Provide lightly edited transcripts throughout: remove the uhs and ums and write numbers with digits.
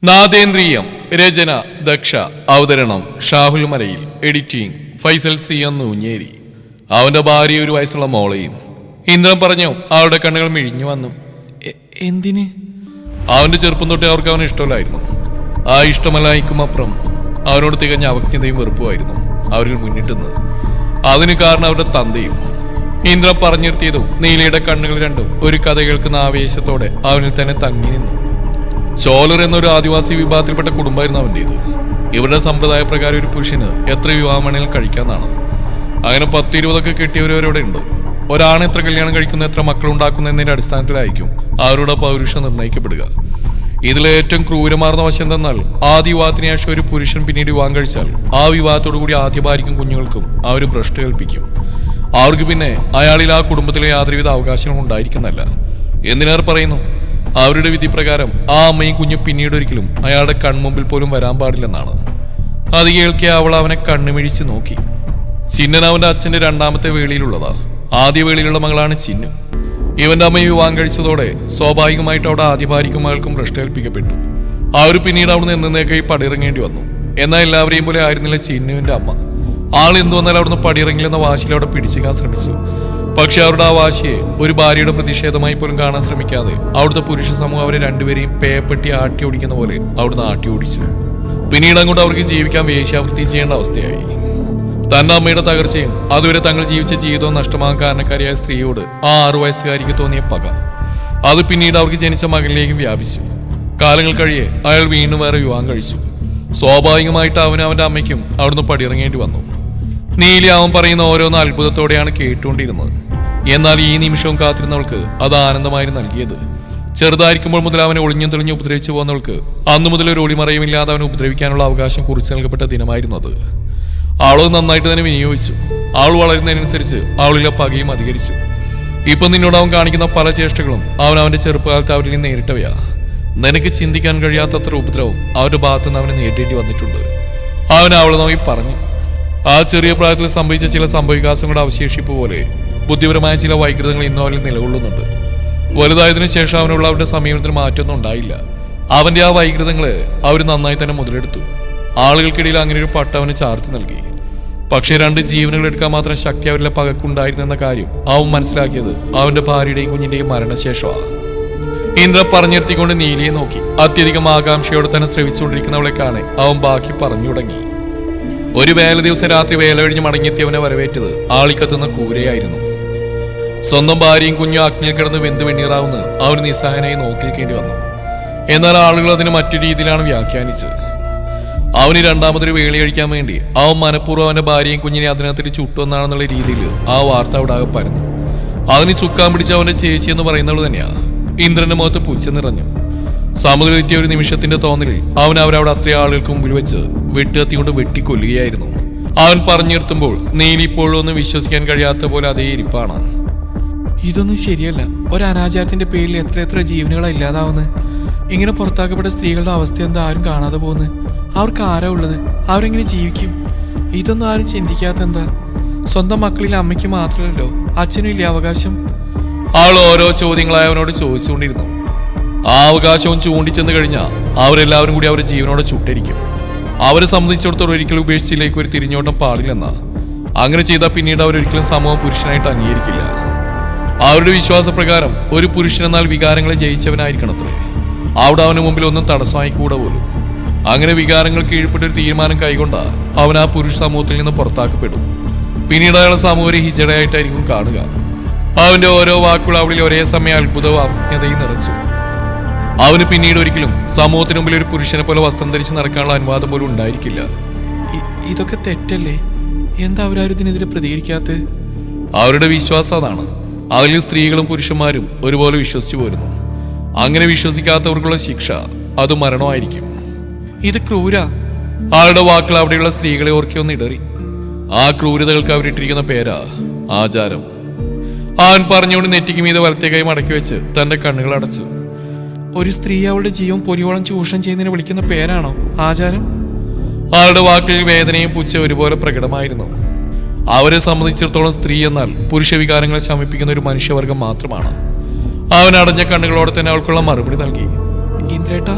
നാദേന്ദ്രിയം രചന ദക്ഷ അവതരണം ഷാഹുൽ മലയിൽ editing Faisal C ഊഞ്ഞേരി. അവന്റെ ഭാര്യ ഒരു വയസ്സുള്ള മോളെയും. ഇന്ദ്രൻ പറഞ്ഞു. അവളുടെ കണ്ണുകൾ മിഴിഞ്ഞു വന്നു. എന്തിന്? അവന്റെ ചെറുപ്പം തൊട്ടേ അവർക്ക് അവനെ ഇഷ്ടമല്ലായിരുന്നു. ആ ഇഷ്ടമല്ലായ്ക്കുമപ്പുറം അവനോട് തികഞ്ഞ അവജ്ഞതയും വെറുപ്പുമായിരുന്നു അവരിൽ മുന്നിട്ടുന്നത്. അതിന് കാരണം അവരുടെ തന്തയും. ഇന്ദ്രൻ പറഞ്ഞിരുത്തിയതും നീലയുടെ കണ്ണുകൾ രണ്ടും ഒരു കഥ കേൾക്കുന്ന ആവേശത്തോടെ അവനിൽ തന്നെ തങ്ങി നിന്നു. ചോലർ എന്നൊരു ആദിവാസി വിഭാഗത്തിൽപ്പെട്ട കുടുംബമായിരുന്നു അവൻ്റേത്. ഇവരുടെ സമ്പ്രദായ പ്രകാരം ഒരു പുരുഷന് എത്ര വിവാഹം വേണമെങ്കിലും കഴിക്കാന്നാണ്. അങ്ങനെ 10-20 കെട്ടിയവരവരുടെ ഉണ്ട്. ഒരാണ് എത്ര കല്യാണം കഴിക്കുന്ന, എത്ര മക്കളുണ്ടാക്കുന്ന എന്നതിന്റെ അടിസ്ഥാനത്തിലായിരിക്കും അവരുടെ പൗരുഷം നിർണ്ണയിക്കപ്പെടുക. ഇതിലെ ഏറ്റവും ക്രൂരമാർന്ന വശം എന്തെന്നാൽ ആദ്യ വിവാഹത്തിന് ശേഷം ഒരു പുരുഷൻ പിന്നീട് വിവാഹം കഴിച്ചാൽ ആ വിവാഹത്തോടു കൂടി ആദ്യ ഭാര്യയ്ക്കും കുഞ്ഞുങ്ങൾക്കും അവർ ഭ്രഷ്ട് കൽപ്പിക്കും. അവർക്ക് പിന്നെ അയാളിൽ ആ കുടുംബത്തിലെ യാതൊരുവിധ അവകാശങ്ങളും ഉണ്ടായിരിക്കുന്നല്ല. എന്തിനേറെ പറയുന്നു, അവരുടെ വിധി പ്രകാരം ആ അമ്മയും കുഞ്ഞും പിന്നീട് ഒരിക്കലും അയാളുടെ കൺമുമ്പിൽ പോലും വരാൻ പാടില്ലെന്നാണ്. അത് കേൾക്കെ അവൾ അവനെ കണ്ണുമിഴിച്ച് നോക്കി. ചിന്നൻ അവന്റെ അച്ഛന്റെ രണ്ടാമത്തെ വേളിയിലുള്ളതാ. ആദ്യ വേളിയിലുള്ള മകളാണ് ചിന്നു. ഇവന്റെ അമ്മയും വിവാഹം കഴിച്ചതോടെ സ്വാഭാവികമായിട്ട് അവിടെ ആദ്യ ഭാര്യയ്ക്കും മകൾക്കും ഭ്രഷ്ടേൽപ്പിക്കപ്പെട്ടു. അവർ പിന്നീട് അവിടുന്ന് എന്നേക്കായി പടിയിറങ്ങേണ്ടി വന്നു. എന്നാൽ എല്ലാവരെയും പോലെ ആയിരുന്നില്ല ചിന്നുവിന്റെ അമ്മ. ആൾ എന്തു വന്നാൽ അവിടുന്ന് പടിയിറങ്ങില്ലെന്ന വാശിയിൽ അവിടെ പിടിച്ചേക്കാൻ ശ്രമിച്ചു. പക്ഷെ അവരുടെ ആ വാശിയെ ഒരു ഭാര്യയുടെ പ്രതിഷേധമായി പോലും കാണാൻ ശ്രമിക്കാതെ അവിടുത്തെ പുരുഷ സമൂഹം അവരെ രണ്ടുപേരെയും പേപ്പെട്ടി ആട്ടി ഓടിക്കുന്ന പോലെ അവിടുന്ന് ആട്ടി ഓടിച്ചു. പിന്നീട് അങ്ങോട്ട് അവർക്ക് ജീവിക്കാൻ വേശ്യാവൃത്തി ചെയ്യേണ്ട അവസ്ഥയായി. തന്റെ അമ്മയുടെ തകർച്ചയും അതുവരെ തങ്ങൾ ജീവിച്ച ജീവിതവും നഷ്ടമാകാൻ കാരണക്കാരിയായ സ്ത്രീയോട് ആ 6 വയസ്സുകാരിക്ക് തോന്നിയ പക അത് പിന്നീട് അവർക്ക് ജനിച്ച മകനിലേക്കും വ്യാപിച്ചു. കാലങ്ങൾ കഴിയെ അയാൾ വീണ്ടും വേറെ വിവാഹം കഴിച്ചു. സ്വാഭാവികമായിട്ട് അവനും അവന്റെ അമ്മയ്ക്കും അവിടുന്ന് പടിയിറങ്ങേണ്ടി വന്നു. നീലി അവൻ പറയുന്ന ഓരോന്ന് അത്ഭുതത്തോടെയാണ് കേട്ടുകൊണ്ടിരുന്നത്. എന്നാൽ ഈ നിമിഷവും കാത്തിരുന്നവൾക്ക് അത് ആനന്ദമായിരുന്നു നൽകിയത്. ചെറുതായിരിക്കുമ്പോൾ മുതൽ അവനെ ഒളിഞ്ഞും തെളിഞ്ഞു ഉപദ്രവിച്ചു പോകുന്നവൾക്ക് അന്നു മുതൽ ഒരു ഒളിമറയുമില്ലാതെ അവനെ ഉപദ്രവിക്കാനുള്ള അവകാശം കുറിച്ച് നൽകപ്പെട്ട ദിനമായിരുന്നു അത്. അവളത് നന്നായിട്ട് തന്നെ വിനിയോഗിച്ചു. അവൾ വളരുന്നതിനനുസരിച്ച് അവളിലെ പകയും അധികരിച്ചു. ഇപ്പൊ നിന്നോട് അവൻ കാണിക്കുന്ന പല ചേഷ്ടകളും അവൻ അവന്റെ ചെറുപ്പകാലത്ത് അവരിൽ നിന്ന് നേരിട്ടവയാ. നിനക്ക് ചിന്തിക്കാൻ കഴിയാത്തത്ര ഉപദ്രവം അവരുടെ ഭാഗത്തുനിന്ന് അവനെ നേരിടേണ്ടി വന്നിട്ടുണ്ട്. അവൻ അവളെ നോക്കി പറഞ്ഞു. ആ ചെറിയ പ്രായത്തിൽ സംഭവിച്ച ചില സംഭവവികാസങ്ങളുടെ അവശേഷിപ്പ് പോലെ ബുദ്ധിപരമായ ചില വൈകൃതങ്ങൾ ഇന്നും അവരിൽ നിലകൊള്ളുന്നുണ്ട്. വലുതായതിനു ശേഷം അവനുള്ള അവരുടെ സമീപനത്തിന് മാറ്റമൊന്നും ഉണ്ടായില്ല. അവന്റെ ആ വൈകൃതങ്ങള് അവർ നന്നായി തന്നെ മുതലെടുത്തു. ആളുകൾക്കിടയിൽ അങ്ങനെ ഒരു പട്ട അവന് ചാർത്തി നൽകി. പക്ഷേ 2 ജീവനുകൾ എടുക്കാൻ മാത്രം ശക്തി അവരിലെ പകക്കുണ്ടായിരുന്നെന്ന കാര്യം അവൻ മനസ്സിലാക്കിയത് അവന്റെ ഭാര്യയുടെയും കുഞ്ഞിന്റെയും മരണശേഷമാണ്. ഇന്ദ്ര പറഞ്ഞിരുത്തിക്കൊണ്ട് നീലിയെ നോക്കി. അത്യധികം ആകാംക്ഷയോടെ തന്നെ ശ്രമിച്ചുകൊണ്ടിരിക്കുന്നവളെ കാണെ അവൻ ബാക്കി പറഞ്ഞു തുടങ്ങി. ഒരു വേല ദിവസം രാത്രി വേല കഴിഞ്ഞ് മടങ്ങിയെത്തിയവനെ വരവേറ്റത് ആളിക്കത്തുന്ന കൂരയായിരുന്നു. സ്വന്തം ഭാര്യയും കുഞ്ഞും അഗ്നിയിൽ കിടന്ന് വെന്ത് വെണ്ണീറാവുന്ന അവർ നിസ്സഹായനായി നോക്കിയിരിക്കേണ്ടി വന്നു. എന്നാൽ ആളുകൾ അതിന് മറ്റു രീതിയിലാണ് വ്യാഖ്യാനിച്ചത്. അവന് രണ്ടാമതൊരു വേളി കഴിക്കാൻ വേണ്ടി അവൻ മനഃപൂർവ്വം അവന്റെ ഭാര്യയും കുഞ്ഞിനെ അതിനകത്തിട്ട് ചുട്ടുവന്നാണെന്നുള്ള രീതിയിൽ ആ വാർത്ത അവിടെ പരന്നു. അതിന് ചുക്കാൻ പിടിച്ച അവന്റെ ചേച്ചി എന്ന് പറയുന്നത് തന്നെയാ. ഇന്ദ്രന്റെ മുഖത്ത് പുച്ഛം നിറഞ്ഞു. സമുദ്രത്തിയ ഒരു നിമിഷത്തിന്റെ തോന്നലിൽ അവൻ അവരവിടെ അത്രയും ആളുകൾക്ക് മുമ്പിൽ വെച്ച് വെട്ടുകത്തിക്കൊണ്ട് വെട്ടിക്കൊല്ലുകയായിരുന്നു. അവൻ പറഞ്ഞു നിർത്തുമ്പോൾ നീലി ഇപ്പോഴും ഒന്നും വിശ്വസിക്കാൻ കഴിയാത്ത പോലെ അതേ ഇരിപ്പാണ്. ഇതൊന്നും ശരിയല്ല. ഒരു അനാചാരത്തിന്റെ പേരിൽ എത്ര ജീവനുകളാണ് ഇല്ലാതാവുന്നത്. ഇങ്ങനെ പുറത്താക്കപ്പെട്ട സ്ത്രീകളുടെ അവസ്ഥ എന്താ ആരും കാണാതെ പോകുന്നത്? അവർക്ക് ആരാ ഉള്ളത്? അവരെങ്ങനെ ജീവിക്കും? ഇതൊന്നും ആരും ചിന്തിക്കാത്ത എന്താ? സ്വന്തം മക്കളിൽ അമ്മയ്ക്ക് മാത്രമല്ലോ, അച്ഛനും ഇല്ലേ അവകാശം? അവൾ ഓരോ ചോദ്യങ്ങളായി അവനോട് ചോദിച്ചുകൊണ്ടിരുന്നു. ആ അവകാശവും ചൂണ്ടിച്ചെന്ന് കഴിഞ്ഞാൽ അവരെല്ലാവരും കൂടി അവരുടെ ജീവനോടെ ചുട്ടരിക്കും. അവരെ സംബന്ധിച്ചിടത്തോളം ഒരിക്കലും ഉപേക്ഷിച്ചിലേക്ക് ഒരു തിരിഞ്ഞോട്ടം പാടില്ലെന്നാ. അങ്ങനെ ചെയ്താൽ പിന്നീട് അവരൊരിക്കലും സമൂഹം പുരുഷനായിട്ട് അംഗീകരിക്കില്ല. അവരുടെ വിശ്വാസപ്രകാരം ഒരു പുരുഷനെന്നാൽ വികാരങ്ങളെ ജയിച്ചവനായിരിക്കണത്രേ. അവിടെ അവന് മുമ്പിൽ ഒന്നും തടസ്സമായി കൂടെ പോലും. അങ്ങനെ വികാരങ്ങൾ കീഴ്പ്പെട്ടൊരു തീരുമാനം കൈകൊണ്ട അവൻ ആ പുരുഷ സമൂഹത്തിൽ നിന്ന് പുറത്താക്കപ്പെടും. പിന്നീട് അയാളെ സമൂഹം ഹിജടയായിട്ടായിരിക്കും കാണുക. അവന്റെ ഓരോ വാക്കുകൾ അവളിൽ ഒരേ സമയം അത്ഭുതവും അജ്ഞതയും നിറച്ചു. അവന് പിന്നീട് ഒരിക്കലും സമൂഹത്തിന് മുമ്പിൽ ഒരു പുരുഷനെ പോലെ വസ്ത്രം ധരിച്ച് നടക്കാനുള്ള അനുവാദം പോലും ഉണ്ടായിരിക്കില്ല. ഇതൊക്കെ തെറ്റല്ലേ? എന്താ അവരാരും ഇതിനെതിരെ പ്രതികരിക്കാത്ത? അവരുടെ വിശ്വാസം അതാണ്. അതിൽ സ്ത്രീകളും പുരുഷന്മാരും ഒരുപോലെ വിശ്വസിച്ചു പോരുന്നു. അങ്ങനെ വിശ്വസിക്കാത്തവർക്കുള്ള ശിക്ഷ അത് മരണമായിരിക്കും. ഇത് ക്രൂര. ആളുടെ വാക്കുകൾ അവിടെയുള്ള സ്ത്രീകളെ ഓർക്കിയൊന്ന് ഇടറി. ആ ക്രൂരതകൾക്ക് അവരിട്ടിരിക്കുന്ന പേരാ ആചാരം. അവൻ പറഞ്ഞുകൊണ്ട് നെറ്റിക്ക് മീതെ വലത്തേക്കായി മടക്കി വെച്ച് തന്റെ കണ്ണുകൾ അടച്ചു. ഒരു സ്ത്രീ അവളുടെ ജീവൻ പൊരിയോളം ചൂഷണം ചെയ്യുന്നതിന് വിളിക്കുന്ന പേരാണോ ആചാരം? ആളുടെ വാക്കുകളിൽ വേദനയും പുച്ഛ ഒരുപോലെ പ്രകടമായിരുന്നു. അവരെ സംബന്ധിച്ചിടത്തോളം സ്ത്രീ എന്നാൽ പുരുഷ വികാരങ്ങളെ ശമിപ്പിക്കുന്ന ഒരു മനുഷ്യവർഗം മാത്രമാണ്. അവൻ അടഞ്ഞ കണ്ണുകളോടെ തന്നെ അവൾക്കുള്ള മറുപടി നൽകി. ഇന്ദ്രേട്ടാ?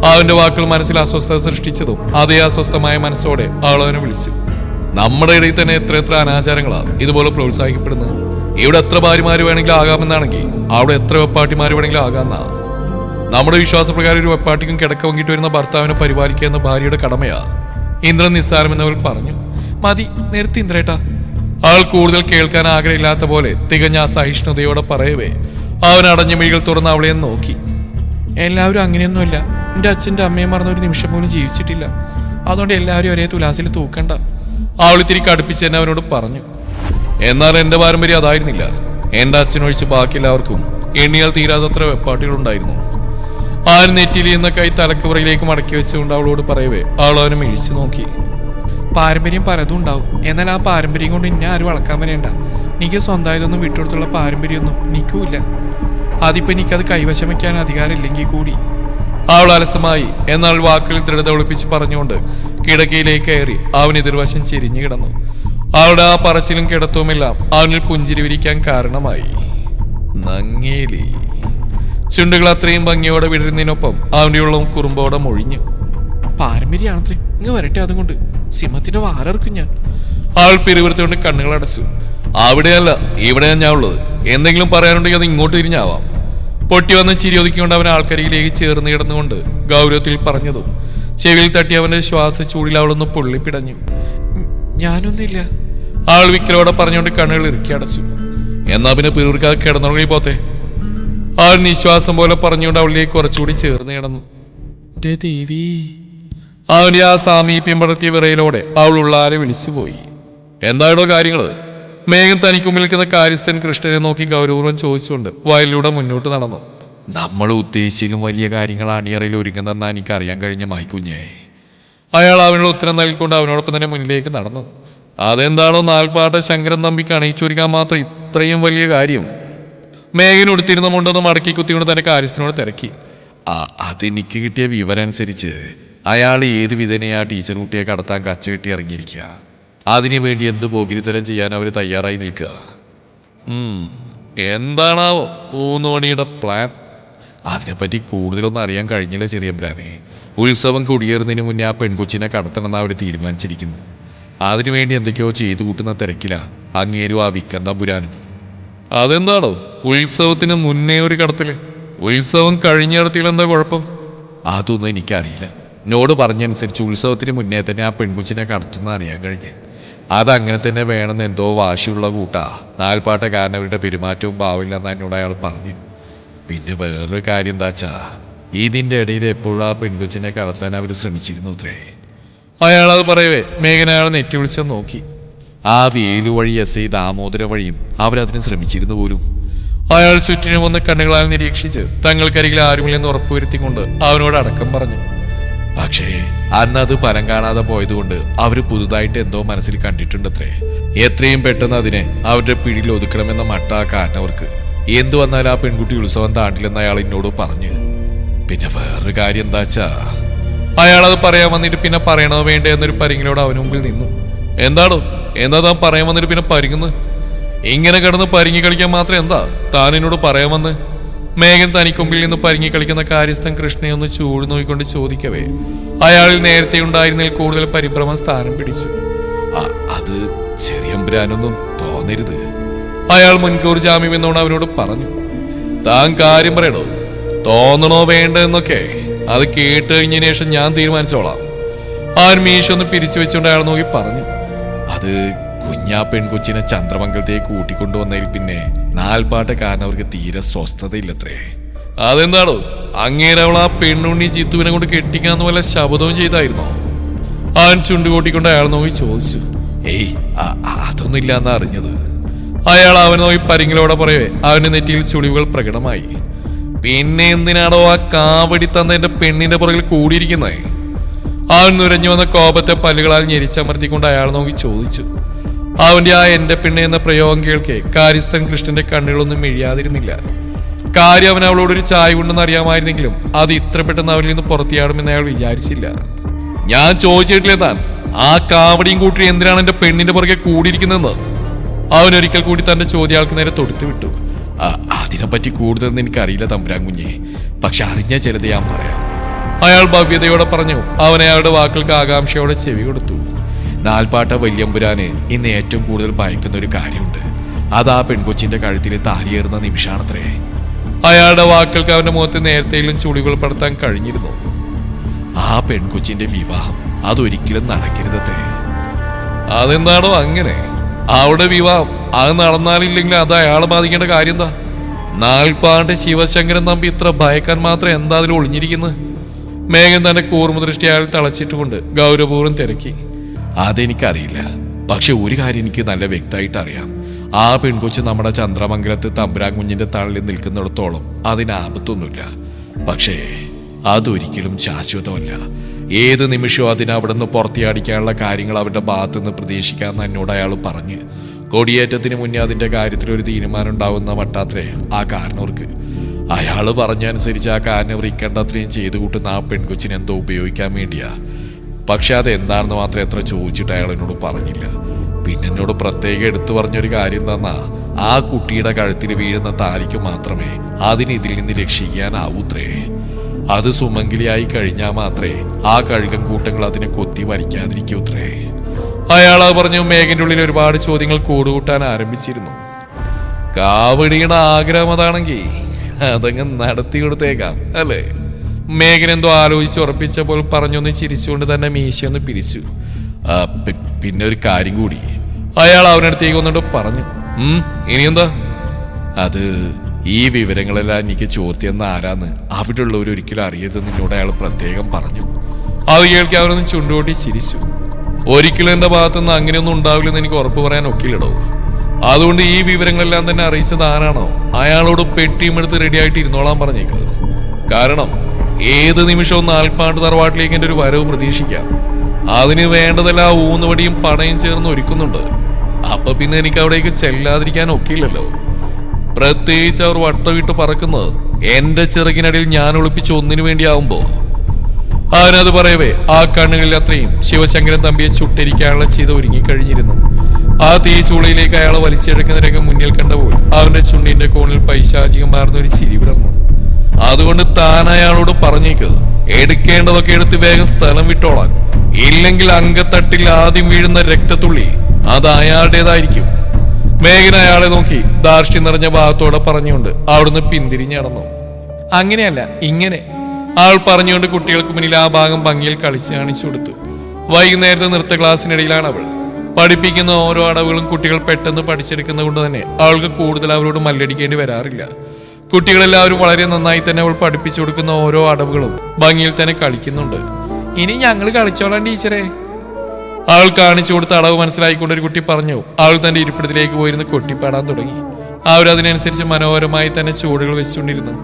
അവന്റെ വാക്കുകൾ മനസ്സിൽ അസ്വസ്ഥത സൃഷ്ടിച്ചതും അതേ അസ്വസ്ഥമായ മനസ്സോടെ അവൾ അവനെ വിളിച്ചു. നമ്മുടെ ഇടയിൽ തന്നെ എത്ര അനാചാരങ്ങളാ ഇതുപോലെ പ്രോത്സാഹിക്കപ്പെടുന്നത്. ഇവിടെ എത്ര ഭാര്യമാര് വേണമെങ്കിലും ആകാമെന്നാണെങ്കിൽ അവിടെ എത്ര വെപ്പാട്ടിമാര് വേണമെങ്കിലും ആകാമെന്നാ. നമ്മുടെ വിശ്വാസപ്രകാരം ഒരു വെപ്പാട്ടിക്കും കിടക്ക വങ്ങിട്ട് വരുന്ന ഭർത്താവിനെ പരിപാലിക്കുക എന്ന ഭാര്യയുടെ കടമയാ. ഇന്ദ്രൻ നിസ്സാരമെന്നവൾ പറഞ്ഞു. മതി, നിർത്തി ഇന്ദ്രേട്ടാ. അവൾ കൂടുതൽ കേൾക്കാൻ ആഗ്രഹമില്ലാത്ത പോലെ തികഞ്ഞ അസഹിഷ്ണുതയോടെ പറയവേ അവൻ അടഞ്ഞ മിഴികൾ തുറന്ന് അവളെ നോക്കി. എല്ലാവരും അങ്ങനെയൊന്നുമല്ല. എൻ്റെ അച്ഛൻ്റെ അമ്മയെ മറന്ന ഒരു നിമിഷം പോലും ജീവിച്ചിട്ടില്ല. അതുകൊണ്ട് എല്ലാവരും ഒരേ തുലാസിൽ തൂക്കണ്ട. അവൾ ഇത്തിരി കടുപ്പിച്ച് തന്നെ അവനോട് പറഞ്ഞു. എന്നാൽ എന്റെ പാരമ്പര്യം അതായിരുന്നില്ല. എന്റെ അച്ഛനൊഴിച്ച് ബാക്കി എല്ലാവർക്കും എണ്ണിയാൽ തീരാതത്ര വെപ്പാട്ടികളുണ്ടായിരുന്നു. ആരും നെറ്റിയിൽ എന്ന കൈ തലക്കുറയിലേക്ക് മടക്കി വെച്ചുകൊണ്ട് അവളോട് പറയവേ അവൾ അവനെ മിഴിച്ചു നോക്കി. പാരമ്പര്യം പലതും ഉണ്ടാവും. എന്നാൽ ആ പാരമ്പര്യം കൊണ്ട് ഇന്നെ ആരും വളക്കാൻ വരേണ്ട. എനിക്ക് സ്വന്തമായതൊന്നും വിട്ടുകൊടുത്തുള്ള പാരമ്പര്യമൊന്നും എനിക്കുമില്ല. അതിപ്പോ എനിക്കത് കൈവശം വയ്ക്കാൻ അധികാരമില്ലെങ്കിൽ കൂടി. അവൾ അലസമായി എന്നാൽ വാക്കുകളിൽ ദൃഢത ഒളിപ്പിച്ച് പറഞ്ഞുകൊണ്ട് കിടക്കയിലേക്ക് കയറി അവൻ എതിർവശം ചെരിഞ്ഞു കിടന്നു. അവളുടെ ആ പറച്ചിലും കിടത്തുമെല്ലാം അവനിൽ പുഞ്ചിരി വിരിക്കാൻ കാരണമായി. നങ്ങേലി ചുണ്ടുകൾ അത്രയും ഭംഗിയോടെ വിടരുന്നതിനൊപ്പം അവന്റെ ഉള്ളവും കുറുമ്പോടെ മൊഴിഞ്ഞു. പാരമ്പര്യാണത്രേ, ഇങ്ങ് വരട്ടെ, അതുകൊണ്ട് സിംഹത്തിന്റെ വാറർക്കും ഞാൻ. അവൾ പിരിവൃത്തിക്കൊണ്ട് കണ്ണുകൾ അടച്ചു. അവിടെയല്ല, ഇവിടെയാണ് ഞാൻ ഉള്ളത്. എന്തെങ്കിലും പറയാനുണ്ടെങ്കിൽ അത് ഇങ്ങോട്ട് തിരിഞ്ഞാവാം. പൊട്ടി വന്ന് ചിരി ഒതുക്കിക്കൊണ്ട് അവൻ ആൾക്കരികിലേക്ക് ചേർന്ന് കിടന്നുകൊണ്ട് ഗൗരവത്തിൽ പറഞ്ഞതും ചെവിയിൽ തട്ടി അവന്റെ ശ്വാസച്ചൂടിൽ അവളൊന്ന് പൊള്ളിപ്പിടഞ്ഞു. ഞാനൊന്നുമില്ല. ആൾ വിക്കലോടെ പറഞ്ഞുകൊണ്ട് കണ്ണുകൾ ഇറുക്കി അടച്ചു. എന്നാ പിന്നെ പിറൂർക്കാതെ കിടന്നുറങ്ങി പോത്തെ. അവൾ നിശ്വാസം പോലെ പറഞ്ഞുകൊണ്ട് അവളിലേക്ക് കുറച്ചുകൂടി ചേർന്ന് കിടന്നു. ദേവി. അവന്റെ ആ സാമീപ്യം പടർത്തിയ വിറയിലോടെ അവൾ ഉള്ളാരെ വിളിച്ചുപോയി. എന്താണോ കാര്യങ്ങള്? മേഘം തനിക്കുമ്പിൽ നിൽക്കുന്ന കാര്യസ്ഥൻ കൃഷ്ണനെ നോക്കി ഗൗരവം ചോദിച്ചുകൊണ്ട് വയലിലൂടെ മുന്നോട്ട് നടന്നു. നമ്മൾ ഉദ്ദേശിച്ചിലും വലിയ കാര്യങ്ങൾ അണിയറയിൽ ഒരുങ്ങുന്നെന്നാ എനിക്ക് അറിയാൻ കഴിഞ്ഞ മായിക്കുഞ്ഞേ. അയാൾ അവനോട് ഉത്തരം നൽകിക്കൊണ്ട് അവനോടൊപ്പം തന്നെ മുന്നിലേക്ക് നടന്നു. അതെന്താണോ നാൽപ്പാട്ട ശങ്കരൻ തമ്പിക്ക് അണിയിച്ചൊരുക്കാൻ മാത്രം ഇത്രയും വലിയ കാര്യം? മേഘൻ ഉടുത്തിരുന്ന മുണ്ടൊന്ന് മടക്കി കുത്തിക്കൊണ്ട് തന്റെ കാര്യസ്ഥനോട് തിരക്കി. അതെനിക്ക് കിട്ടിയ വിവരം അനുസരിച്ച് അയാൾ ഏത് വിധനെയാ ടീച്ചർ കുട്ടിയെ കടത്താൻ കച്ച കെട്ടി ഇറങ്ങിയിരിക്കുക. അതിനുവേണ്ടി എന്ത് പോകിരിത്തരം ചെയ്യാൻ അവർ തയ്യാറായി നിൽക്കുക. എന്താണാവോ ഊന്നുമണിയുടെ പ്ലാൻ? അതിനെപ്പറ്റി കൂടുതലൊന്നും അറിയാൻ കഴിഞ്ഞില്ല ചെറിയബ്രാനെ. ഉത്സവം കുടിയേറുന്നതിന് മുന്നേ ആ പെൺകൊച്ചിനെ കടത്തണമെന്ന് അവർ തീരുമാനിച്ചിരിക്കുന്നു. അതിനുവേണ്ടി എന്തൊക്കെയോ ചെയ്തു കൂട്ടുന്ന തിരക്കിലാ അങ്ങേരും ആ വിക്കൻ തമ്പുരാനും. അതെന്താണോ ഉത്സവത്തിന് മുന്നേ ഒരു കടത്തല്? ഉത്സവം കഴിഞ്ഞിടത്തിലെന്താ കുഴപ്പം? അതൊന്നും എനിക്കറിയില്ല. എന്നോട് പറഞ്ഞനുസരിച്ച് ഉത്സവത്തിന് മുന്നേ തന്നെ ആ പെൺകൊച്ചിനെ കടത്തുന്ന അറിയാൻ കഴിഞ്ഞ്. അതങ്ങനെ തന്നെ വേണമെന്ന് എന്തോ വാശിയുള്ള കൂട്ടാ നാൽപ്പാട്ടക്കാരൻ അവരുടെ പെരുമാറ്റവും ഭാവില്ലെന്ന് എന്നോട് അയാൾ പറഞ്ഞു. പിന്നെ വേറൊരു കാര്യം എന്താച്ചാ, ഇതിൻ്റെ ഇടയിൽ എപ്പോഴും ആ പെൺകൊച്ചിനെ കടത്താൻ അവർ ശ്രമിച്ചിരുന്നു അത്രേ. അയാളത് പറയവേ മേഘന അയാളെ നെറ്റി വിളിച്ചെന്ന് നോക്കി. ആ വേലു വഴി SI ദാമോദര വഴിയും അവരതിന് ശ്രമിച്ചിരുന്നു പോലും. അയാൾ ചുറ്റിനും വന്ന് കണ്ണുകളാൽ നിരീക്ഷിച്ച് തങ്ങൾക്കരികിൽ ആരുമില്ലെന്ന് ഉറപ്പുവരുത്തിക്കൊണ്ട് അവനോട് അടക്കം പറഞ്ഞു. പക്ഷേ അന്നത് ഫലം കാണാതെ പോയതുകൊണ്ട് അവര് പുതുതായിട്ട് എന്തോ മനസ്സിൽ കണ്ടിട്ടുണ്ടത്രേ. എത്രയും പെട്ടെന്ന് അതിനെ അവരുടെ പിടിയിൽ ഒതുക്കണമെന്ന മട്ട കാരണവർക്ക്. എന്തു വന്നാലും ആ പെൺകുട്ടി ഉത്സവം താണ്ടില്ലെന്ന് അയാൾ എന്നോട് പറഞ്ഞു. പിന്നെ വേറൊരു കാര്യം എന്താച്ചാ, അയാളത് പറയാൻ വന്നിട്ട് പിന്നെ പറയണോ വേണ്ടേ എന്നൊരു പരിങ്ങിലോട് അവന് മുമ്പിൽ നിന്നു. എന്താണോ എന്താ താൻ പറയാൻ വന്നിട്ട് പിന്നെ പരിങ്ങുന്നു? ഇങ്ങനെ കിടന്ന് പരിങ്ങി കളിക്കാൻ മാത്രം എന്താ താൻ എന്നോട് പറയാൻ വന്ന്? മേഘൻ തനിക്കുമ്പിൽ നിന്ന് പരിങ്ങി കളിക്കുന്ന കാര്യസ്ഥൻ കൃഷ്ണയെ ഒന്ന് ചൂട് നോക്കിക്കൊണ്ട് ചോദിക്കവേ അയാളിൽ നേരത്തെ ഉണ്ടായിരുന്നതിൽ കൂടുതൽ പരിഭ്രമം സ്ഥാനം പിടിച്ചു. അത് ചെറിയമ്പുരാനൊന്നും തോന്നരുത്. അയാൾ മുൻകൂർ ജാമ്യം എന്നോട് അവനോട് പറഞ്ഞു. താൻ കാര്യം പറയണോ? തോന്നണോ വേണ്ട എന്നൊക്കെ അത് കേട്ട് കഴിഞ്ഞതിന് ശേഷം ഞാൻ തീരുമാനിച്ചോളാം. അവൻ മീശൊന്ന് പിരിച്ചു വെച്ചുകൊണ്ട് അയാൾ നോക്കി പറഞ്ഞു. അത് കുഞ്ഞാ പെൺകൊച്ചിനെ ചന്ദ്രമംഗലത്തേക്ക് കൂട്ടിക്കൊണ്ടുവന്നതിൽ പിന്നെ നാൽപ്പാട്ടക്കാരൻ അവർക്ക് തീരെ സ്വസ്ഥതയില്ലത്രേ. അതെന്താണോ അങ്ങേരെ അവൾ ആ പെണ്ണുണ്ണി ചിത്തുവിനെ കൊണ്ട് കെട്ടിക്കാന്ന് വല്ല ശബ്ദവും ചെയ്തായിരുന്നോ? അവൻ ചുണ്ടുകൂട്ടിക്കൊണ്ട് അയാൾ നോക്കി ചോദിച്ചു. അതൊന്നും ഇല്ല എന്നാ അറിഞ്ഞത്. അയാൾ അവനെ നോക്കി പരിങ്ങിലോടെ പറയവേ അവന്റെ നെറ്റിയിൽ ചുളിവുകൾ പ്രകടമായി. പിന്നെ എന്തിനാണോ ആ കാവടി തന്ന എന്റെ പെണ്ണിന്റെ പുറകിൽ കൂടിയിരിക്കുന്നേ? അവൻ നുരഞ്ഞു വന്ന കോപത്തെ പല്ലുകളാൽ ഞെരിച്ചമർത്തിക്കൊണ്ട് അയാൾ നോക്കി ചോദിച്ചു. അവന്റെ ആ എന്റെ പെണ്ണ് എന്ന പ്രയോഗം കേൾക്കെ കാര്യസ്ഥൻ കൃഷ്ണന്റെ കണ്ണുകളൊന്നും മെഴിയാതിരുന്നില്ല. കാര്യം അവൻ അവളോടൊരു ചായ ഉണ്ടെന്ന് അറിയാമായിരുന്നെങ്കിലും അത് ഇത്ര പെട്ടെന്ന് അവരിൽ നിന്ന് പുറത്തിയാടുമെന്ന് അയാൾ വിചാരിച്ചില്ല. ഞാൻ ചോദിച്ചിട്ടില്ലേ താൻ ആ കാവടിയും കൂട്ടി എന്തിനാണ് എന്റെ പെണ്ണിന്റെ പുറകെ കൂടിയിരിക്കുന്നതെന്ന്? അവൻ ഒരിക്കൽ കൂടി തന്റെ ചോദ്യാൾക്ക് നേരെ തൊടുത്തു വിട്ടു. അതിനെപ്പറ്റി കൂടുതലൊന്നും എനിക്കറിയില്ല തമ്പുരാൻ കുഞ്ഞെ. പക്ഷെ അറിഞ്ഞ ചിലത് ഞാൻ പറയാം. അയാൾ ഭവ്യതയോടെ പറഞ്ഞു. അവൻ അയാളുടെ വാക്കുകൾക്ക് ആകാംക്ഷയോടെ ചെവി കൊടുത്തു. നാൽപ്പാട്ട വല്യമ്പുരാന് ഇന്ന് ഏറ്റവും കൂടുതൽ ഭയക്കുന്ന ഒരു കാര്യമുണ്ട്. അത് ആ പെൺകൊച്ചിന്റെ കഴുത്തിൽ താലിയേറുന്ന നിമിഷാണത്രേ. അയാളുടെ വാക്കുകൾക്ക് അവന്റെ മുഖത്ത് നേരത്തെയും ചുളികൾ പടത്താൻ കഴിഞ്ഞിരുന്നു. ആ പെൺകൊച്ചിന്റെ വിവാഹം അതൊരിക്കലും നടക്കരുതത്രേ. അതെന്താണോ അങ്ങനെ? അവളുടെ വിവാഹം അത് നടന്നാലില്ലെങ്കിൽ അത് അയാളെ ബാധിക്കേണ്ട കാര്യം എന്താ? നാൽപ്പാണ്ട് ശിവശങ്കരൻ തമ്പി ഇത്ര ഭയക്കാൻ മാത്രം എന്താ അതിൽ ഒളിഞ്ഞിരിക്കുന്നത്? മേഘൻ തന്റെ കൂർമ്മദൃഷ്ടി അയാൾ തളച്ചിട്ടുകൊണ്ട് ഗൗരവപൂർവ്വം തിരക്കി. അതെനിക്കറിയില്ല, പക്ഷെ ഒരു കാര്യം എനിക്ക് നല്ല വ്യക്തമായിട്ട് അറിയാം. ആ പെൺകൊച്ച് നമ്മുടെ ചന്ദ്രമംഗലത്ത് തമ്പുരാൻ കുഞ്ഞിന്റെ തണലിൽ നിൽക്കുന്നിടത്തോളം അതിന് ആപത്തൊന്നുമില്ല. പക്ഷേ അതൊരിക്കലും ശാശ്വതമല്ല. ഏത് നിമിഷവും അതിനെ അവിടെ നിന്ന് പുറത്തിയാടിക്കാനുള്ള കാര്യങ്ങൾ അവരുടെ ഭാഗത്തുനിന്ന് പ്രതീക്ഷിക്കാമെന്ന് എന്നോട് അയാൾ പറഞ്ഞ്. കൊടിയേറ്റത്തിന് മുന്നേ അതിന്റെ കാര്യത്തിൽ ഒരു തീരുമാനം ഉണ്ടാവുന്ന മട്ടാത്രേ ആ കാരണവർക്ക്. അയാൾ പറഞ്ഞനുസരിച്ച് ആ കാരണവർ ഇക്കണ്ടത്രയും ചെയ്തു കൂട്ടുന്ന ആ പെൺകൊച്ചിനെ എന്തോ ഉപയോഗിക്കാൻ വേണ്ടിയാ. പക്ഷെ അതെന്താണെന്ന് മാത്രം എത്ര ചോദിച്ചിട്ട് അയാൾ എന്നോട് പറഞ്ഞില്ല. പിന്നെ എന്നോട് പ്രത്യേകം എടുത്തു പറഞ്ഞൊരു കാര്യം തന്നാ, ആ കുട്ടിയുടെ കഴുത്തിൽ വീഴുന്ന താലിക്ക് മാത്രമേ അതിന് ഇതിൽ നിന്ന് രക്ഷിക്കാനാവൂത്രേ. അത് സുമംഗലിയായി കഴിഞ്ഞാൽ മാത്രമേ ആ കഴുകൻ കൂട്ടങ്ങൾ അതിനെ കൊത്തി വലിക്കാതിരിക്കൂത്രേ. അയാൾ അത് പറഞ്ഞു. മേഘന്റെ ഉള്ളിൽ ഒരുപാട് ചോദ്യങ്ങൾ കൂടുകൂട്ടാൻ ആരംഭിച്ചിരുന്നു. കാവടിയുടെ ആഗ്രഹം അതാണെങ്കിൽ അതങ്ങ് നടത്തി കൊടുത്തേക്കാം അല്ലേ? മേഘൻ എന്തോ ആലോചിച്ച് ഉറപ്പിച്ചപ്പോൾ പറഞ്ഞൊന്ന് ചിരിച്ചുകൊണ്ട് തന്നെ മീശയൊന്ന് പിരിച്ചു. പിന്നെ ഒരു കാര്യം കൂടി അയാൾ അവനടുത്തേക്ക് വന്നിട്ട് പറഞ്ഞു. ഇനിയെന്താ? അത് ഈ വിവരങ്ങളെല്ലാം എനിക്ക് ചോർത്തിയെന്ന് ആരാന്ന് അവിടെ ഉള്ളവർ ഒരിക്കലും അറിയരുത് നിന്നോട് അയാൾ പ്രത്യേകം പറഞ്ഞു. അത് കേൾക്കി അവനൊന്ന് ചുണ്ടുകൂട്ടി ചിരിച്ചു. ഒരിക്കലും എന്റെ ഭാഗത്തുനിന്ന് അങ്ങനെയൊന്നും ഉണ്ടാവില്ലെന്ന് എനിക്ക് ഉറപ്പ് പറയാൻ ഒക്കില്ലടോ. അതുകൊണ്ട് ഈ വിവരങ്ങളെല്ലാം തന്നെ അറിയിച്ചത് ആരാണോ അയാളോട് പെട്ടിയും എടുത്ത് റെഡി ആയിട്ട് ഇരുന്നോളാൻ പറഞ്ഞേക്ക്. കാരണം ഏത് നിമിഷവും നാൽപ്പാണ്ട് തറവാട്ടിലേക്ക് എൻ്റെ ഒരു വരവ് പ്രതീക്ഷിക്കാം. അതിന് വേണ്ടതെല്ലാം ഊന്നുവടിയും പണയും ചേർന്ന് ഒരുക്കുന്നുണ്ട്. അപ്പൊ പിന്നെ എനിക്ക് അവിടേക്ക് ചെല്ലാതിരിക്കാൻ ഒക്കില്ലല്ലോ. പ്രത്യേകിച്ച് അവർ വട്ടവിട്ട് പറക്കുന്നത് എന്റെ ചിറകിനടിയിൽ ഞാൻ ഒളിപ്പിച്ച് ഒന്നിനു വേണ്ടിയാവുമ്പോ. അവനത് പറയവേ ആ കണ്ണുകളിൽ അത്രയും ശിവശങ്കരൻ തമ്പിയെ ചുട്ടരിക്കാനുള്ള ചെയ്ത് ഒരുങ്ങിക്കഴിഞ്ഞിരുന്നു. ആ തീച്ചൂളയിലേക്ക് അയാളെ വലിച്ചിഴക്കുന്ന രംഗം മുന്നിൽ കണ്ടപ്പോൾ അവന്റെ ചുണ്ടിന്റെ കോണിൽ പൈശാചികം മാറുന്നൊരു ചിരി വിടർന്നു. അതുകൊണ്ട് താൻ അയാളോട് പറഞ്ഞേക്ക്, എടുക്കേണ്ടതൊക്കെ എടുത്ത് വേഗം സ്ഥലം വിട്ടോളാൻ. ഇല്ലെങ്കിൽ അങ്കത്തട്ടിൽ ആദ്യം വീഴുന്ന രക്തത്തുള്ളി അത് അയാളുടേതായിരിക്കും. മേഘന അയാളെ നോക്കി ധാർഷ്ട്യം നിറഞ്ഞ ഭാഗത്തോടെ പറഞ്ഞുകൊണ്ട് അവിടുന്ന് പിന്തിരിഞ്ഞടന്നു. അങ്ങനെയല്ല ഇങ്ങനെ ആൾ പറഞ്ഞുകൊണ്ട് കുട്ടികൾക്ക് മുന്നിൽ ആ ഭാഗം ഭംഗിയിൽ കളിച്ച് കാണിച്ചു കൊടുത്തു. വൈകുന്നേരത്തെ നൃത്ത ക്ലാസ്സിനിടയിലാണ് അവൾ. പഠിപ്പിക്കുന്ന ഓരോ അടവുകളും കുട്ടികൾ പെട്ടെന്ന് പഠിച്ചെടുക്കുന്നത് കൊണ്ട് തന്നെ അവൾക്ക് കൂടുതൽ അവരോട് മല്ലടിക്കേണ്ടി വരാറില്ല. കുട്ടികളെല്ലാവരും വളരെ നന്നായി തന്നെ അവൾ പഠിപ്പിച്ചു കൊടുക്കുന്ന ഓരോ അടവുകളും ഭംഗിയിൽ തന്നെ കളിക്കുന്നുണ്ട്. ഇനി ഞങ്ങൾ കളിച്ചോളാം ടീച്ചറെ. അവൾ കാണിച്ചു കൊടുത്ത അളവ് മനസ്സിലായിക്കൊണ്ട് ഒരു കുട്ടി പറഞ്ഞു. അവൾ തന്റെ ഇരിപ്പിടത്തിലേക്ക് പോയിരുന്ന് കൊട്ടിപ്പാടാൻ തുടങ്ങി. അവരതിനനുസരിച്ച് മനോഹരമായി തന്നെ ചുവടുകൾ വെച്ചുകൊണ്ടിരുന്നു.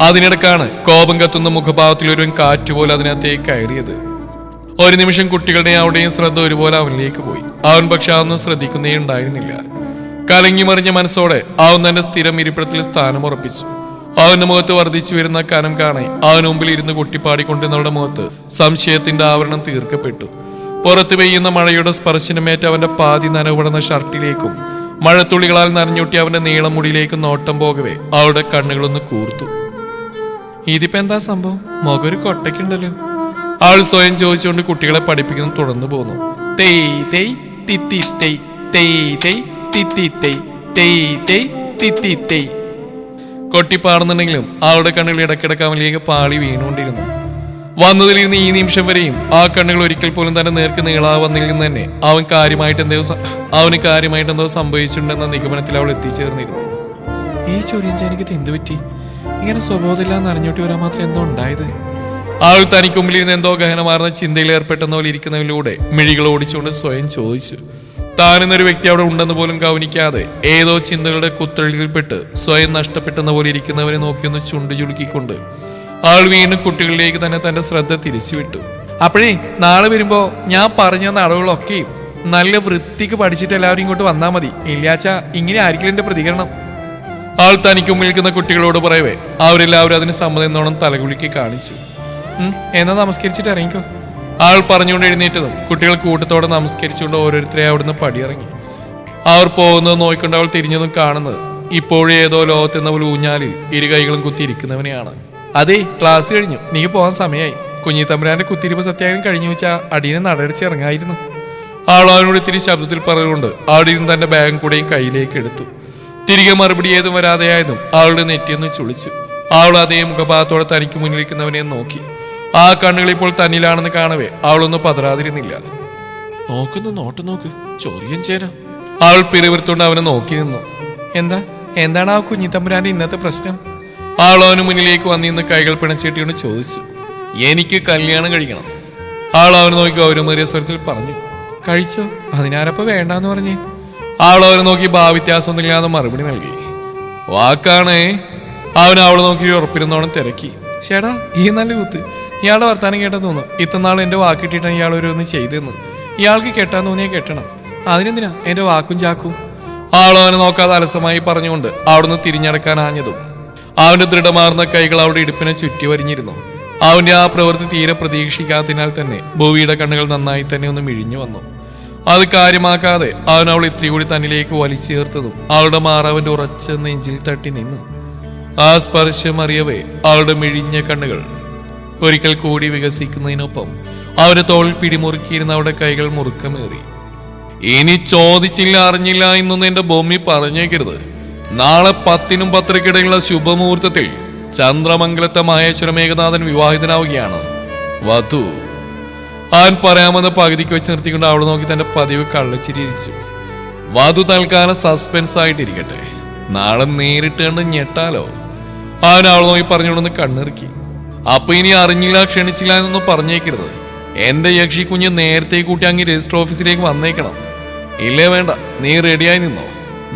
അതിനിടക്കാണ് കോപം കത്തുന്ന മുഖഭാവത്തിൽ ഒരു കാറ്റുപോലെ അതിനകത്തേക്ക് കയറിയത്. ഒരു നിമിഷം കുട്ടികളുടെയും അവിടെയും ശ്രദ്ധ ഒരുപോലെ അവനിലേക്ക് പോയി. അവൻ പക്ഷെ അതൊന്നും ശ്രദ്ധിക്കുന്നേ ഉണ്ടായിരുന്നില്ല. കലങ്ങി മറിഞ്ഞ മനസ്സോടെ അവൻ തന്റെ സ്ഥിരം ഇരിപ്പിടത്തിൽ സ്ഥാനം ഉറപ്പിച്ചു. അവന്റെ മുഖത്ത് വർദ്ധിച്ചു വരുന്ന കനം കാണാൻ അവൻ മുമ്പിൽ ഇരുന്ന് കൊട്ടിപ്പാടിക്കൊണ്ടിരുന്നവളുടെ മുഖത്ത് സംശയത്തിന്റെ ആവരണം തീർക്കപ്പെട്ടു. പുറത്ത് പെയ്യുന്ന മഴയുടെ സ്പർശനമേറ്റ് അവന്റെ പാതി നനവുപടന്ന ഷർട്ടിലേക്കും മഴത്തുള്ളികളാൽ നനഞ്ഞൊട്ടി അവന്റെ നീളം മുടിയിലേക്കും നോട്ടം പോകവേ അവളുടെ കണ്ണുകളൊന്ന് കൂർത്തു. ഇതിപ്പോ എന്താ സംഭവം? മുഖൊരു കൊട്ടയ്ക്കുണ്ടല്ലോ. അവൾ സ്വയം ചോദിച്ചുകൊണ്ട് കുട്ടികളെ പഠിപ്പിക്കുന്നത് തുടർന്നു പോന്നു. തെയ് തെയ് തിത്തി തെയ് തെയ് തെയ് തിത്തി തെയ് തെയ് തെയ് തിത്തി തെയ്. കൊട്ടിപ്പാടുന്നുണ്ടെങ്കിലും അവളുടെ കണ്ണുകൾ ഇടക്കിടക്ക് അവനിലേക്ക് പാളി വീണുകൊണ്ടിരുന്നു. വന്നതിലിരുന്ന് ഈ നിമിഷം വരെയും ആ കണ്ണുകൾ ഒരിക്കൽ പോലും തന്നെ നേർക്ക് നീളാവന്നിൽ നിന്ന് തന്നെ അവന് കാര്യമായിട്ട് എന്തോ സംഭവിച്ചിട്ടുണ്ടെന്ന നിഗമനത്തിൽ അവൾ എത്തിച്ചേർന്നിരുന്നു. ഈ ചൊരിയഞ്ചാനിക്ക് എന്ത് പറ്റി? ഇങ്ങനെ സ്വബോധമില്ലാന്ന് അറിഞ്ഞോട്ടി വരാൻ മാത്രം എന്തോ ഉണ്ടായത്? അവൾ തനിക്ക് മുമ്പിലിരുന്ന് എന്തോ ഗഹനമാർന്ന ചിന്തയിൽ ഏർപ്പെട്ടെന്ന പോലെ ഇരിക്കുന്നതിലൂടെ മിഴികൾ ഓടിച്ചുകൊണ്ട് സ്വയം ചോദിച്ചു. താനെന്നൊരു വ്യക്തി അവിടെ ഉണ്ടെന്ന് പോലും ഗൗനിക്കാതെ ഏതോ ചിന്തകളുടെ കുത്തൊഴുകിൽപ്പെട്ട് സ്വയം നഷ്ടപ്പെട്ടെന്ന പോലെ ഇരിക്കുന്നവരെ നോക്കിയൊന്ന് ചുണ്ടു ചുളുക്കിക്കൊണ്ട് ആൾ വീണ്ടും കുട്ടികളിലേക്ക് തന്നെ തന്റെ ശ്രദ്ധ തിരിച്ചുവിട്ടു. അപ്പോഴേ നാളെ വരുമ്പോ ഞാൻ പറഞ്ഞ അടവുകളൊക്കെയും നല്ല വൃത്തിക്ക് പഠിച്ചിട്ട് എല്ലാവരും ഇങ്ങോട്ട് വന്നാൽ മതി. ഇല്ലാച്ചാ ഇങ്ങനെ ആയിരിക്കും എന്റെ പ്രതികരണം. ആൾ തനിക്ക് മുമ്പിൽ നിൽക്കുന്ന കുട്ടികളോട് പറയവേ അവരെല്ലാവരും അതിന് സമ്മതം എന്നോണം തലകുലുക്കി കാണിച്ചു. എന്നാ നമസ്കരിച്ചിട്ട് ഇറങ്ങിക്കോ. ആൾ പറഞ്ഞുകൊണ്ട് എഴുന്നേറ്റതും കുട്ടികൾ കൂട്ടത്തോടെ നമസ്കരിച്ചുകൊണ്ട് ഓരോരുത്തരെ അവിടുന്ന് പടിയിറങ്ങി. അവർ പോകുന്നത് നോക്കിക്കൊണ്ട് അവൾ തിരിഞ്ഞതും കാണുന്നത് ഇപ്പോഴും ഏതോ ലോകത്തെന്ന പോലെ ഊഞ്ഞാലിൽ ഇരു കൈകളും കുത്തിയിരിക്കുന്നവനെയാണ്. അതെ, ക്ലാസ് കഴിഞ്ഞു, നീ പോകാൻ സമയമായി. കുഞ്ഞിത്തമ്പുരാന്റെ കുത്തിരിപ്പ് സത്യാഗ്രഹം കഴിഞ്ഞു വെച്ചാൽ അടിയനെ നടടിച്ച് ഇറങ്ങായിരുന്നു. അവനോട് ഇത്തിരി ശബ്ദത്തിൽ പറഞ്ഞുകൊണ്ട് അടിയൻ തന്റെ ബാഗും കൂടെയും കയ്യിലേക്ക് എടുത്തു. തിരികെ മറുപടി ഏതും വരാതെയായതും അവളുടെ നെറ്റിയെന്ന് ചുളിച്ചു. അവൾ അതേ മുഖഭാഗത്തോടെ തനിക്ക് മുന്നിലിരിക്കുന്നവനെ നോക്കി. ആ കണ്ണുകൾ ഇപ്പോൾ തന്നിലാണെന്ന് കാണവേ അവളൊന്നും പതറാതിരുന്നില്ല. നോക്കുന്നു നോട്ടം നോക്ക്, ചൊറിയൻ ചേരാ. അവൾ പിറുവിറുത്തോണ്ട് അവനെ നോക്കി നിന്നു. എന്താണ് ആ കുഞ്ഞിത്തമ്പുരാന്റെ ഇന്നത്തെ പ്രശ്നം? അവൾ അവന് മുന്നിലേക്ക് വന്നിന്ന് കൈകൾ പിണച്ചേട്ടിയോണ്ട് ചോദിച്ചു. എനിക്ക് കല്യാണം കഴിക്കണം. അവൾ അവനെ നോക്കി ഗൗരവമേറിയ സ്വരത്തിൽ പറഞ്ഞു. കഴിച്ചോ? അതിനാരപ്പ വേണ്ടാന്ന് പറഞ്ഞേ? അവൾ അവനെ നോക്കി ഭാവ്യത്യാസമൊന്നുമില്ലാതെ മറുപടി നൽകി. വാക്കാണേ. അവൻ അവളെ നോക്കി ഉറപ്പിരുന്നോണം തിരക്കി. ചേടാ, ഈ നല്ല കൂത്ത്. ഇയാളുടെ വർത്താനം കേട്ടാ തോന്നും ഇത്തനാൾ എന്റെ വാക്കിട്ടിട്ടാണ് ഇയാൾ ഓരോന്ന് ചെയ്തെന്ന്. ഇയാൾക്ക് കെട്ടാൻ തോന്നിയാൽ കെട്ടണം. അതിനെന്തിനാ എന്റെ വാക്കും ചാക്കും? അവൾ അവനെ നോക്കാതെ അലസമായി പറഞ്ഞുകൊണ്ട് അവിടുന്ന് തിരിഞ്ഞടക്കാൻ ആഞ്ഞതും അവന്റെ ദൃഢമാർന്ന കൈകൾ അവളുടെ ഇടുപ്പിനെ ചുറ്റി വരിഞ്ഞിരുന്നു. അവന്റെ ആ പ്രവൃത്തി തീരെ പ്രതീക്ഷിക്കാത്തതിനാൽ തന്നെ ഭൂവിയുടെ കണ്ണുകൾ നന്നായി തന്നെ ഒന്ന് മിഴിഞ്ഞു വന്നു. അത് കാര്യമാക്കാതെ അവൻ അവൾ ഇത്തിരി കൂടി തന്നിലേക്ക് വലിച്ചേർത്തതും അവളുടെ മാറാവന്റെ ഉറച്ച നെഞ്ചിൽ തട്ടി നിന്നു. ആ സ്പർശം അറിയവേ അവളുടെ മിഴിഞ്ഞ കണ്ണുകൾ ഒരിക്കൽ കൂടി വികസിക്കുന്നതിനൊപ്പം അവരുടെ തോളിൽ പിടിമുറുക്കിയിരുന്ന അവളുടെ കൈകൾ മുറുക്കമേറി. ഇനി ചോദിച്ചില്ല അറിഞ്ഞില്ല എന്നൊന്നും എന്റെ ഭൂമി പറഞ്ഞേക്കരുത്. നാളെ 10-നും 10:30 ശുഭമുഹൂർത്തത്തിൽ ചന്ദ്രമംഗലത്തെ മഹേശ്വര മേഘനാഥൻ വിവാഹിതനാവുകയാണ്. വധു അവൻ പറയാമെന്ന് പകുതിക്ക് വെച്ച് നിർത്തിക്കൊണ്ട് അവളെ നോക്കി തന്റെ പതിവ് കള്ളച്ചിരിച്ചു. വധു തൽക്കാലം സസ്പെൻസ് ആയിട്ടിരിക്കട്ടെ, നാളെ നേരിട്ട് കണ്ട് ഞെട്ടാലോ. അവൻ അവളെ നോക്കി പറഞ്ഞുകൊണ്ടൊന്ന് കണ്ണിറുക്കി. അപ്പൊ ഇനി അറിഞ്ഞില്ല ക്ഷണിച്ചില്ല എന്നൊന്നും പറഞ്ഞേക്കരുത്. എന്റെ യക്ഷി കുഞ്ഞ് നേരത്തെ കൂട്ടി അങ്ങ് രജിസ്റ്റർ ഓഫീസിലേക്ക് വന്നേക്കണം. ഇല്ലേ വേണ്ട, നീ റെഡിയായി നിന്നോ,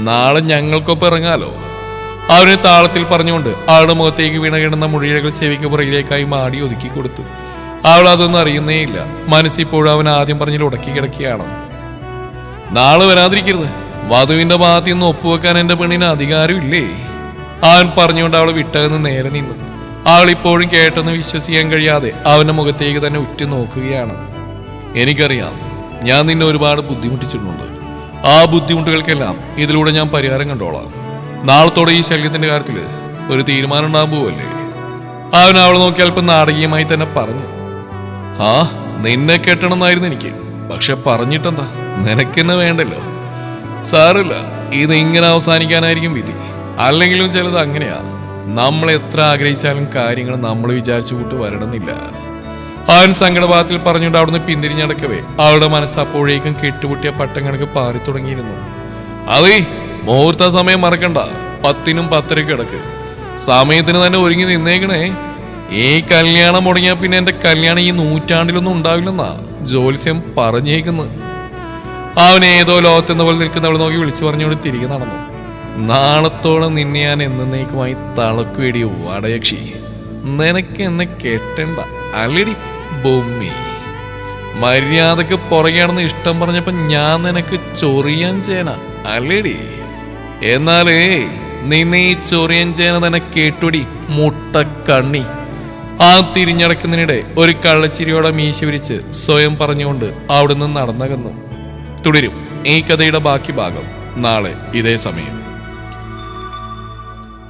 നാളെ ഞങ്ങൾക്കൊപ്പം ഇറങ്ങാലോ. അവനെ താളത്തിൽ പറഞ്ഞുകൊണ്ട് അവളുടെ മുഖത്തേക്ക് വീണ കിടന്ന മുഴിഴകൾ ചെവിക്ക് പുറകിലേക്കായി മാടി ഒതുക്കി കൊടുത്തു. അവൾ അതൊന്നും അറിയുന്നേയില്ല. മനസ്സിപ്പോഴും അവൻ ആദ്യം പറഞ്ഞിൽ ഉടക്കി കിടക്കുകയാണ്. നാളെ വരാതിരിക്കരുത്. വധുവിന്റെ ഭാഗത്ത് നിന്ന് ഒപ്പുവെക്കാൻ എന്റെ പെണ്ണിന് അധികാരമില്ലേ? അവൻ പറഞ്ഞുകൊണ്ട് അവളെ വിട്ടകന്ന് നേരെ നിന്നു. അവൾ ഇപ്പോഴും കേട്ടെന്ന് വിശ്വസിക്കാൻ കഴിയാതെ അവന്റെ മുഖത്തേക്ക് തന്നെ ഉറ്റു നോക്കുകയാണ്. എനിക്കറിയാം, ഞാൻ നിന്നെ ഒരുപാട് ബുദ്ധിമുട്ടിച്ചിട്ടുണ്ട്. ആ ബുദ്ധിമുട്ടുകൾക്കെല്ലാം ഇതിലൂടെ ഞാൻ പരിഹാരം കണ്ടോളാം. നാളത്തോടെ ഈ ശല്യത്തിന്റെ കാര്യത്തിൽ ഒരു തീരുമാനം ഉണ്ടാകാൻ പോവല്ലേ? അവൻ അവളെ നോക്കി അല്പം നാടകീയമായി തന്നെ പറഞ്ഞു. ആ, നിന്നെ കെട്ടണമെന്നായിരുന്നു എനിക്ക്. പക്ഷെ പറഞ്ഞിട്ടെന്താ, നിനക്കെന്നെ വേണ്ടല്ലോ. സാറില്ല, ഇത് ഇങ്ങനെ അവസാനിക്കാനായിരിക്കും വിധി. അല്ലെങ്കിലും ചിലത് അങ്ങനെയാ. നമ്മൾ എത്ര ആഗ്രഹിച്ചാലും കാര്യങ്ങൾ നമ്മൾ വിചാരിച്ചു കൂട്ട് വരണമെന്നില്ല. അവൻ സങ്കടഭാഗത്തിൽ പറഞ്ഞുകൊണ്ട് അവിടുന്ന് പിന്തിരിഞ്ഞടക്കവേ അവളുടെ മനസ്സ് അപ്പോഴേക്കും കെട്ടുപൊട്ടിയ പട്ടം കണക്ക് പാറി തുടങ്ങിയിരുന്നു. അതേ, മുഹൂർത്ത സമയം മറക്കണ്ട. 10-നും 10:30 കിടക്ക്. സമയത്തിന് തന്നെ ഒരുങ്ങി നിന്നേക്കണേ. ഈ കല്യാണം മുടങ്ങിയാ പിന്നെ എന്റെ കല്യാണം ഈ നൂറ്റാണ്ടിലൊന്നും ഉണ്ടാവില്ലെന്നാ ജ്യോത്സ്യം പറഞ്ഞേക്കുന്നത്. അവൻ ഏതോ ലോകത്തെന്ന പോലെ നിൽക്കുന്നവളെ നോക്കി വിളിച്ചു പറഞ്ഞുകൊണ്ട് തിരികെ നടന്നു. നാളത്തോടെ നിന്നെ ഞാൻ എന്നേക്കുമായി തളക്കുവേടി വടയക്ഷി. നിനക്ക് എന്നെ കെട്ടണ്ട അല്ലടി ഭൂമി. മര്യാദക്ക് പുറകെയാണെന്ന് ഇഷ്ടം പറഞ്ഞപ്പോ ഞാൻ നിനക്ക് ചൊറിയാൻ ചേന അല്ലടി. എന്നാലേ നിന്നെ ഈ ചൊറിയൻ ചേന തന്നെ കേട്ടുടി മുട്ടക്കണ്ണി. ആ തിരിഞ്ഞടക്കുന്നതിനിടെ ഒരു കള്ളച്ചിരിയോടെ മീശ വിരിച്ച് സ്വയം പറഞ്ഞുകൊണ്ട് അവിടുന്ന് നടന്നകന്നു. തുടരും ഈ കഥയുടെ ബാക്കി ഭാഗം നാളെ ഇതേ സമയം.